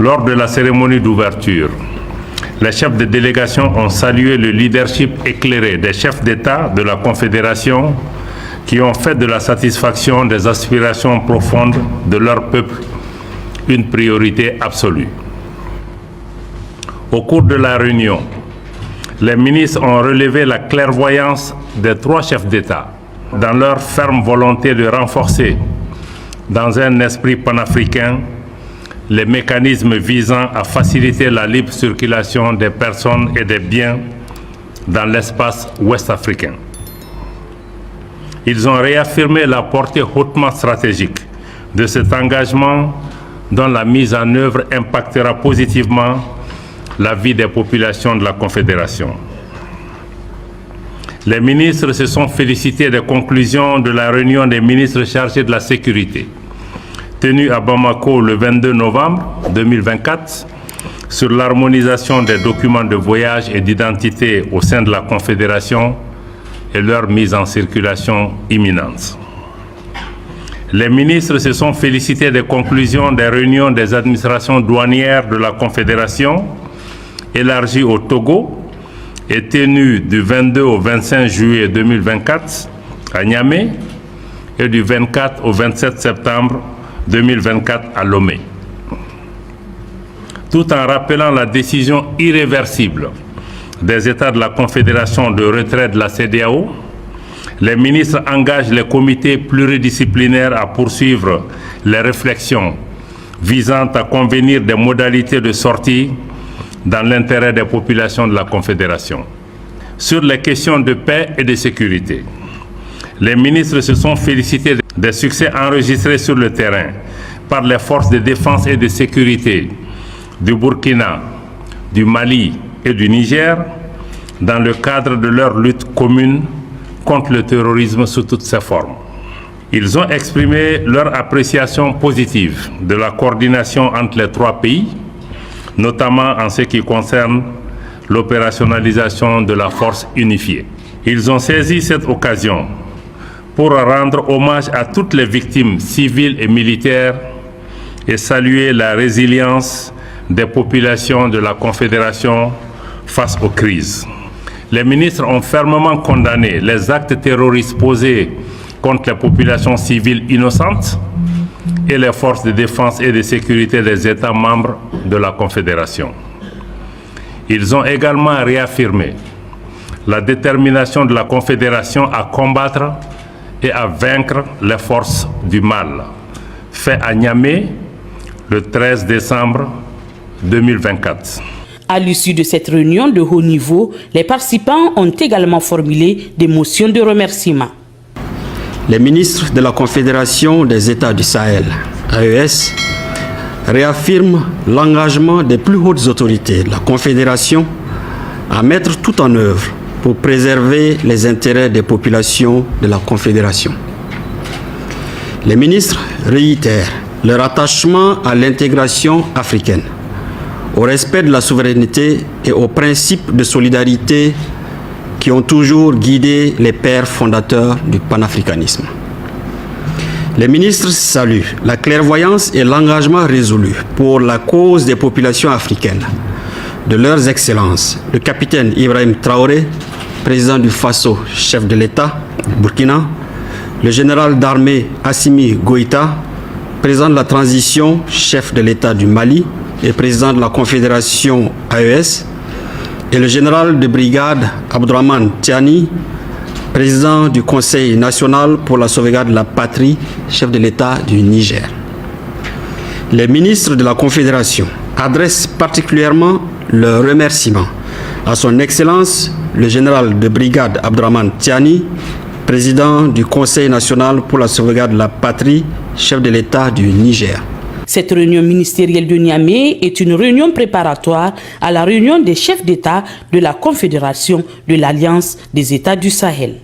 Lors de la cérémonie d'ouverture, les chefs de délégation ont salué le leadership éclairé des chefs d'État de la Confédération qui ont fait de la satisfaction des aspirations profondes de leur peuple une priorité absolue. Au cours de la réunion, les ministres ont relevé la clairvoyance des 3 chefs d'État dans leur ferme volonté de renforcer, dans un esprit panafricain, les mécanismes visant à faciliter la libre circulation des personnes et des biens dans l'espace ouest-africain. Ils ont réaffirmé la portée hautement stratégique de cet engagement dont la mise en œuvre impactera positivement la vie des populations de la Confédération. Les ministres se sont félicités des conclusions de la réunion des ministres chargés de la sécurité, tenue à Bamako le 22 novembre 2024, sur l'harmonisation des documents de voyage et d'identité au sein de la Confédération et leur mise en circulation imminente. Les ministres se sont félicités des conclusions des réunions des administrations douanières de la Confédération, élargies au Togo et tenues du 22 au 25 juillet 2024 à Niamey et du 24 au 27 septembre 2024 à Lomé. Tout en rappelant la décision irréversible des États de la Confédération de retrait de la CEDEAO, les ministres engagent les comités pluridisciplinaires à poursuivre les réflexions visant à convenir des modalités de sortie dans l'intérêt des populations de la Confédération. Sur les questions de paix et de sécurité, les ministres se sont félicités des succès enregistrés sur le terrain par les forces de défense et de sécurité du Burkina, du Mali et du Niger dans le cadre de leur lutte commune contre le terrorisme sous toutes ses formes. Ils ont exprimé leur appréciation positive de la coordination entre les 3 pays, notamment en ce qui concerne l'opérationnalisation de la force unifiée. Ils ont saisi cette occasion pour rendre hommage à toutes les victimes civiles et militaires et saluer la résilience des populations de la Confédération face aux crises. Les ministres ont fermement condamné les actes terroristes posés contre les populations civiles innocentes et les forces de défense et de sécurité des États membres de la Confédération. Ils ont également réaffirmé la détermination de la Confédération à combattre et à vaincre les forces du mal, fait à Niamey le 13 décembre 2024. À l'issue de cette réunion de haut niveau, les participants ont également formulé des motions de remerciement. Les ministres de la Confédération des États du Sahel, AES, réaffirment l'engagement des plus hautes autorités de la Confédération à mettre tout en œuvre pour préserver les intérêts des populations de la Confédération. Les ministres réitèrent leur attachement à l'intégration africaine, au respect de la souveraineté et aux principes de solidarité qui ont toujours guidé les pères fondateurs du panafricanisme. Les ministres saluent la clairvoyance et l'engagement résolu pour la cause des populations africaines de leurs excellences, le capitaine Ibrahim Traoré, président du Faso, chef de l'État du Burkina, le général d'armée Assimi Goïta, président de la transition, chef de l'État du Mali et président de la Confédération AES, et le général de brigade Abdourahmane Tiani, président du Conseil national pour la sauvegarde de la patrie, chef de l'État du Niger. Les ministres de la Confédération adressent particulièrement leurs remerciements à son Excellence le général de brigade Abdourahmane Tiani, président du Conseil national pour la sauvegarde de la patrie, chef de l'État du Niger. Cette réunion ministérielle de Niamey est une réunion préparatoire à la réunion des chefs d'État de la Confédération de l'Alliance des États du Sahel.